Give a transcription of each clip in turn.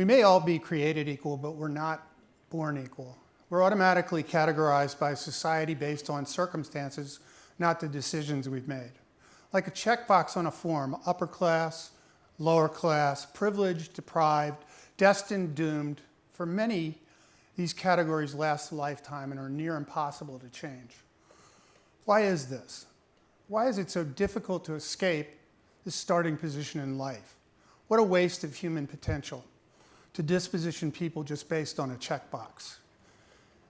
We may all be created equal, but we're not born equal. We're automatically categorized by society based on circumstances, not the decisions we've made. Like a checkbox on a form, upper class, lower class, privileged, deprived, destined, doomed. For many, these categories last a lifetime and are near impossible to change. Why is this? Why is it so difficult to escape this starting position in life? What a waste of human potential to disposition people just based on a checkbox.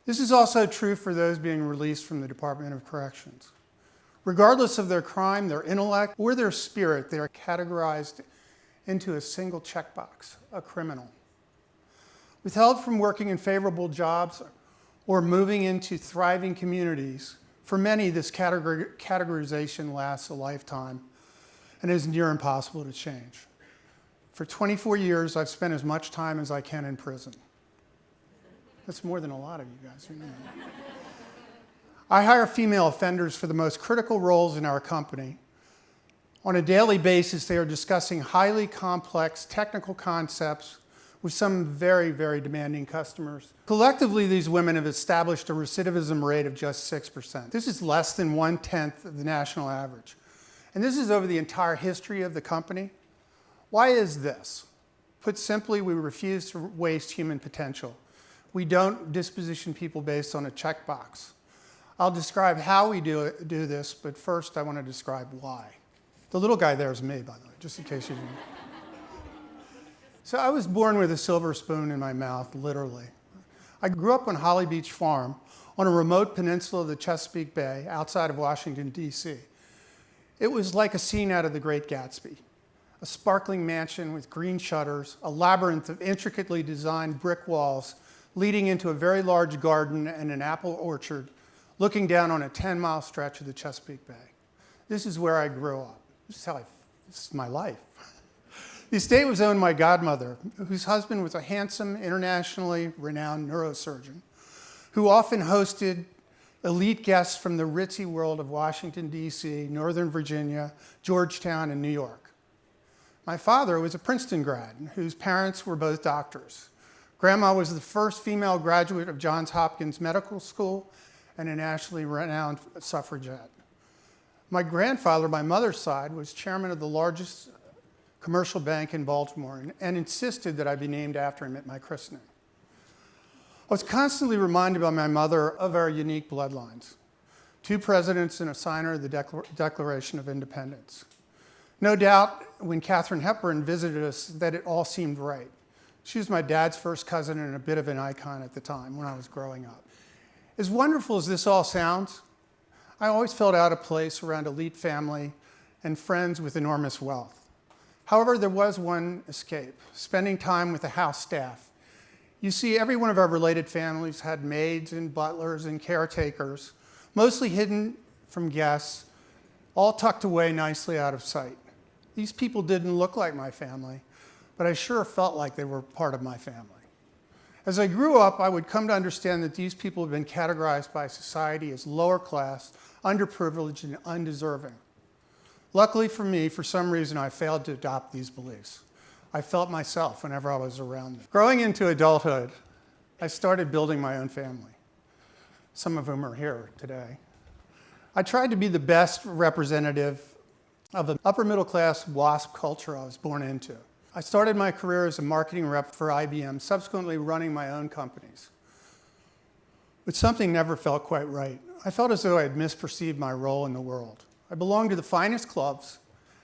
This is also true for those being released from the Department of Corrections. Regardless of their crime, their intellect, or their spirit, they are categorized into a single checkbox, a criminal. Withheld from working in favorable jobs or moving into thriving communities, for many this categorization lasts a lifetime and is near impossible to change. For 24 years, I've spent as much time as I can in prison. That's more than a lot of you guys. You know. I hire female offenders for the most critical roles in our company. On a daily basis, they are discussing highly complex technical concepts with some very, very demanding customers. Collectively, these women have established a recidivism rate of just 6%. This is less than 1/10 of the national average. And this is over the entire history of the company. Why is this? Put simply, we refuse to waste human potential. We don't disposition people based on a checkbox. I'll describe how we do this, but first I want to describe why. The little guy there is me, by the way, just in case you didn't. So I was born with a silver spoon in my mouth, literally. I grew up on Holly Beach Farm on a remote peninsula of the Chesapeake Bay outside of Washington, D.C. It was like a scene out of The Great Gatsby. A sparkling mansion with green shutters, a labyrinth of intricately designed brick walls leading into a very large garden and an apple orchard looking down on a 10-mile stretch of the Chesapeake Bay. This is where I grew up. This is my life. The estate was owned by my godmother, whose husband was a handsome, internationally renowned neurosurgeon, who often hosted elite guests from the ritzy world of Washington, D.C., Northern Virginia, Georgetown, and New York. My father was a Princeton grad, whose parents were both doctors. Grandma was the first female graduate of Johns Hopkins Medical School and a nationally renowned suffragette. My grandfather, my mother's side, was chairman of the largest commercial bank in Baltimore and insisted that I be named after him at my christening. I was constantly reminded by my mother of our unique bloodlines. 2 presidents and a signer of the Declaration of Independence. No doubt, when Katharine Hepburn visited us, that it all seemed right. She was my dad's first cousin and a bit of an icon at the time when I was growing up. As wonderful as this all sounds, I always felt out of place around elite family and friends with enormous wealth. However, there was one escape, spending time with the house staff. You see, every one of our related families had maids and butlers and caretakers, mostly hidden from guests, all tucked away nicely out of sight. These people didn't look like my family, but I sure felt like they were part of my family. As I grew up, I would come to understand that these people had been categorized by society as lower class, underprivileged, and undeserving. Luckily for me, for some reason, I failed to adopt these beliefs. I felt myself whenever I was around them. Growing into adulthood, I started building my own family, some of whom are here today. I tried to be the best representative of the upper middle class WASP culture I was born into. I started my career as a marketing rep for IBM, subsequently running my own companies. But something never felt quite right. I felt as though I had misperceived my role in the world. I belonged to the finest clubs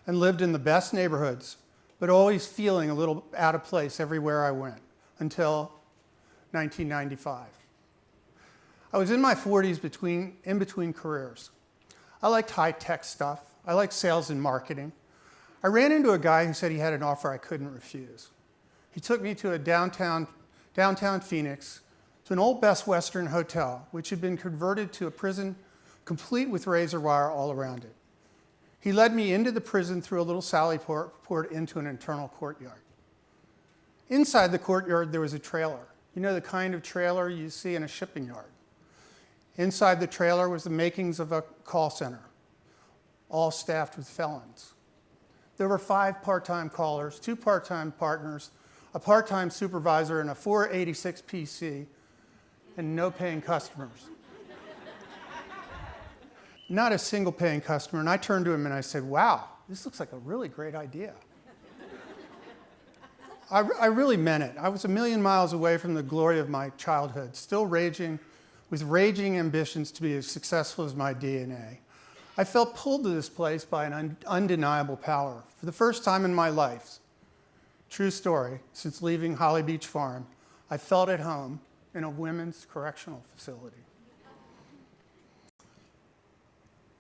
and lived in the best neighborhoods, but always feeling a little out of place everywhere I went, until 1995. I was in my 40s in between careers. I liked high-tech stuff. I liked sales and marketing. I ran into a guy who said he had an offer I couldn't refuse. He took me to a downtown Phoenix, to an old Best Western hotel, which had been converted to a prison complete with razor wire all around it. He led me into the prison through a little sally port into an internal courtyard. Inside the courtyard, there was a trailer. You know, the kind of trailer you see in a shipping yard. Inside the trailer was the makings of a call center, all staffed with felons. There were 5 part-time callers, 2 part-time partners, a part-time supervisor, and a 486 PC, and no paying customers. Not a single paying customer. And I turned to him and I said, wow, this looks like a really great idea. I really meant it. I was a million miles away from the glory of my childhood, still raging, with raging ambitions to be as successful as my DNA. I felt pulled to this place by an undeniable power. For the first time in my life, true story, since leaving Holly Beach Farm, I felt at home in a women's correctional facility.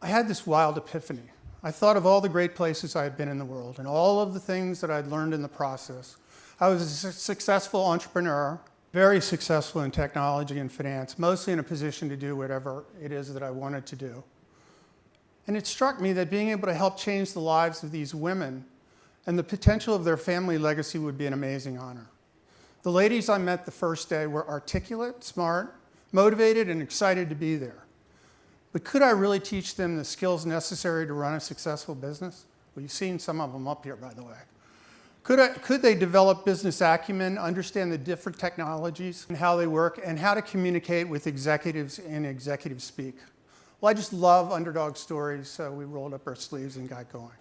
I had this wild epiphany. I thought of all the great places I had been in the world and all of the things that I'd learned in the process. I was a successful entrepreneur, very successful in technology and finance, mostly in a position to do whatever it is that I wanted to do. And it struck me that being able to help change the lives of these women and the potential of their family legacy would be an amazing honor. The ladies I met the first day were articulate, smart, motivated, and excited to be there. But could I really teach them the skills necessary to run a successful business? Well, you've seen some of them up here, by the way. Could they develop business acumen, understand the different technologies and how they work, and how to communicate with executives in executive speak? Well, I just love underdog stories, so we rolled up our sleeves and got going.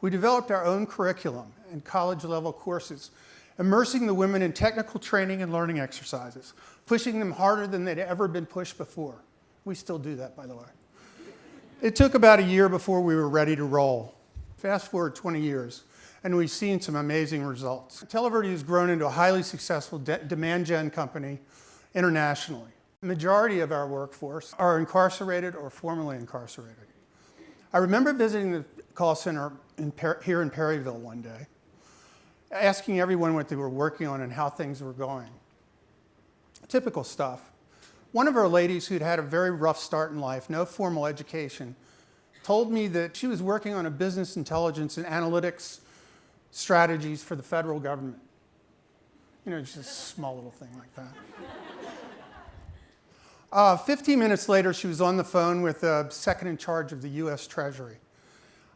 We developed our own curriculum and college-level courses, immersing the women in technical training and learning exercises, pushing them harder than they'd ever been pushed before. We still do that, by the way. It took about a year before we were ready to roll. Fast forward 20 years, and we've seen some amazing results. Televerde has grown into a highly successful demand gen company internationally. The majority of our workforce are incarcerated or formerly incarcerated. I remember visiting the call center here in Perryville one day, asking everyone what they were working on and how things were going. Typical stuff. One of our ladies who'd had a very rough start in life, no formal education, told me that she was working on a business intelligence and analytics strategies for the federal government. You know, just a small little thing like that. 15 minutes later, she was on the phone with the second in charge of the US Treasury.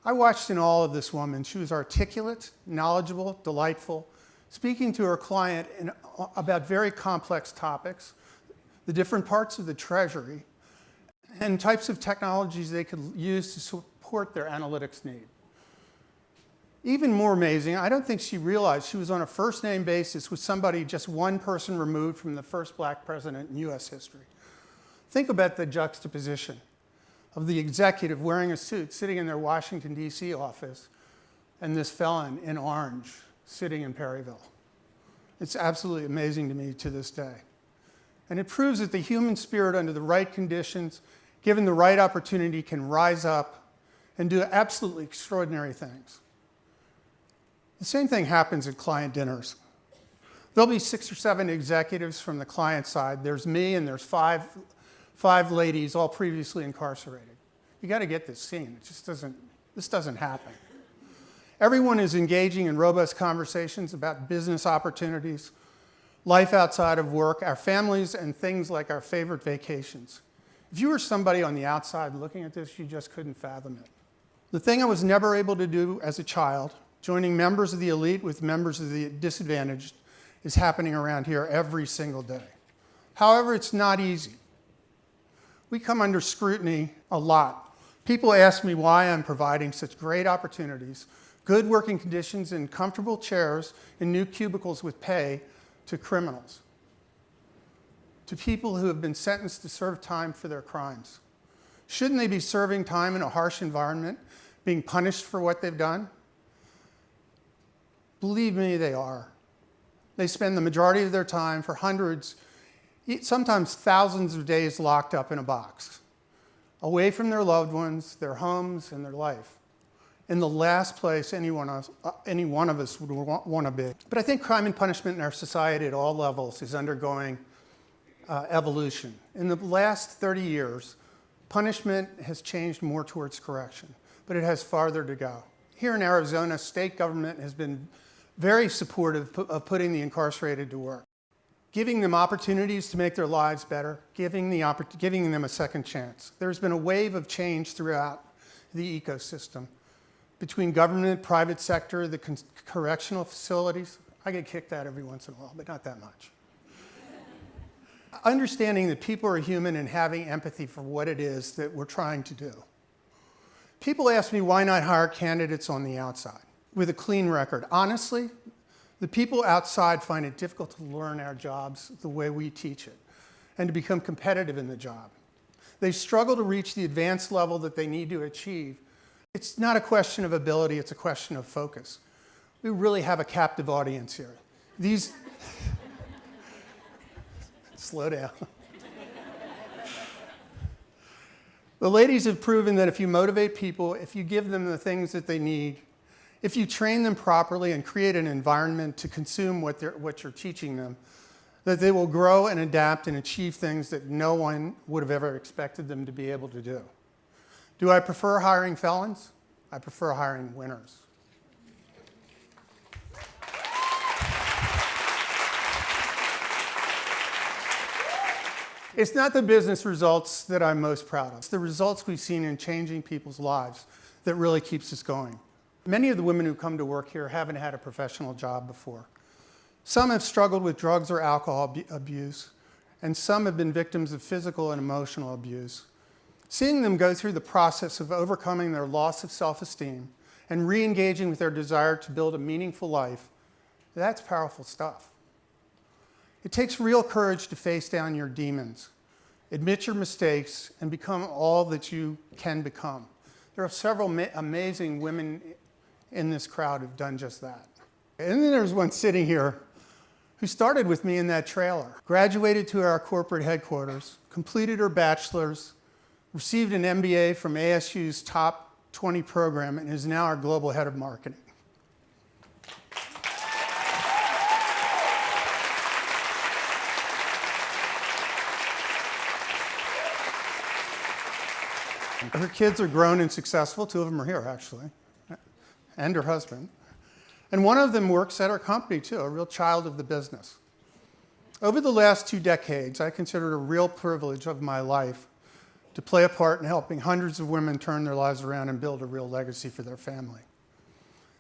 I watched in awe of this woman. She was articulate, knowledgeable, delightful, speaking to her client about very complex topics, the different parts of the Treasury, and types of technologies they could use to support their analytics need. Even more amazing, I don't think she realized she was on a first-name basis with somebody just one person removed from the first black president in US history. Think about the juxtaposition of the executive wearing a suit sitting in their Washington, D.C. office and this felon in orange sitting in Perryville. It's absolutely amazing to me to this day. And it proves that the human spirit under the right conditions, given the right opportunity, can rise up and do absolutely extraordinary things. The same thing happens at client dinners. There'll be 6 or 7 executives from the client side. There's me and there's five ladies, all previously incarcerated. You got to get this scene. This doesn't happen. Everyone is engaging in robust conversations about business opportunities, life outside of work, our families, and things like our favorite vacations. If you were somebody on the outside looking at this, you just couldn't fathom it. The thing I was never able to do as a child, joining members of the elite with members of the disadvantaged, is happening around here every single day. However, it's not easy. We come under scrutiny a lot. People ask me why I'm providing such great opportunities, good working conditions, and comfortable chairs in new cubicles with pay to criminals, to people who have been sentenced to serve time for their crimes. Shouldn't they be serving time in a harsh environment, being punished for what they've done? Believe me, they are. They spend the majority of their time for hundreds, sometimes thousands of days locked up in a box, away from their loved ones, their homes, and their life, in the last place any one of us would want to be. But I think crime and punishment in our society at all levels is undergoing evolution. In the last 30 years, punishment has changed more towards correction, but it has farther to go. Here in Arizona, state government has been very supportive of putting the incarcerated to work, giving them opportunities to make their lives better, giving them a second chance. There's been a wave of change throughout the ecosystem between government, private sector, the correctional facilities. I get kicked out every once in a while, but not that much. Understanding that people are human and having empathy for what it is that we're trying to do. People ask me why not hire candidates on the outside with a clean record. Honestly, the people outside find it difficult to learn our jobs the way we teach it and to become competitive in the job. They struggle to reach the advanced level that they need to achieve. It's not a question of ability, it's a question of focus. We really have a captive audience here. These, slow down. The ladies have proven that if you motivate people, if you give them the things that they need, if you train them properly and create an environment to consume what you're teaching them, that they will grow and adapt and achieve things that no one would have ever expected them to be able to do. Do I prefer hiring felons? I prefer hiring winners. It's not the business results that I'm most proud of. It's the results we've seen in changing people's lives that really keeps us going. Many of the women who come to work here haven't had a professional job before. Some have struggled with drugs or alcohol abuse, and some have been victims of physical and emotional abuse. Seeing them go through the process of overcoming their loss of self-esteem and re-engaging with their desire to build a meaningful life, that's powerful stuff. It takes real courage to face down your demons, admit your mistakes, and become all that you can become. There are several amazing women in this crowd who've done just that. And then there's one sitting here who started with me in that trailer, graduated to our corporate headquarters, completed her bachelor's, received an MBA from ASU's top 20 program, and is now our global head of marketing. Her kids are grown and successful. 2 of them are here, actually, and her husband. And one of them works at our company, too, a real child of the business. Over the last 2 decades, I consider it a real privilege of my life to play a part in helping hundreds of women turn their lives around and build a real legacy for their family.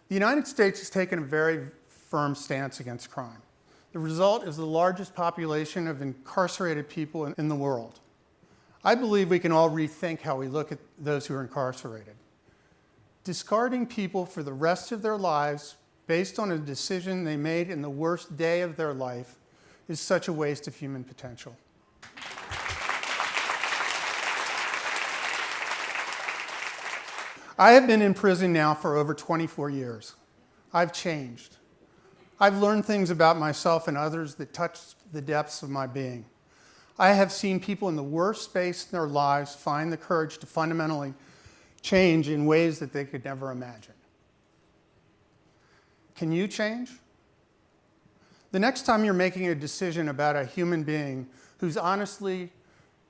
The United States has taken a very firm stance against crime. The result is the largest population of incarcerated people in the world. I believe we can all rethink how we look at those who are incarcerated. Discarding people for the rest of their lives based on a decision they made in the worst day of their life is such a waste of human potential. I have been in prison now for over 24 years. I've changed. I've learned things about myself and others that touched the depths of my being. I have seen people in the worst space in their lives find the courage to fundamentally change in ways that they could never imagine. Can you change? The next time you're making a decision about a human being who's honestly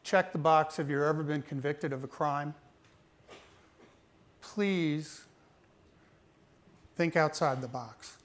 checked the box, have you ever been convicted of a crime? Please think outside the box.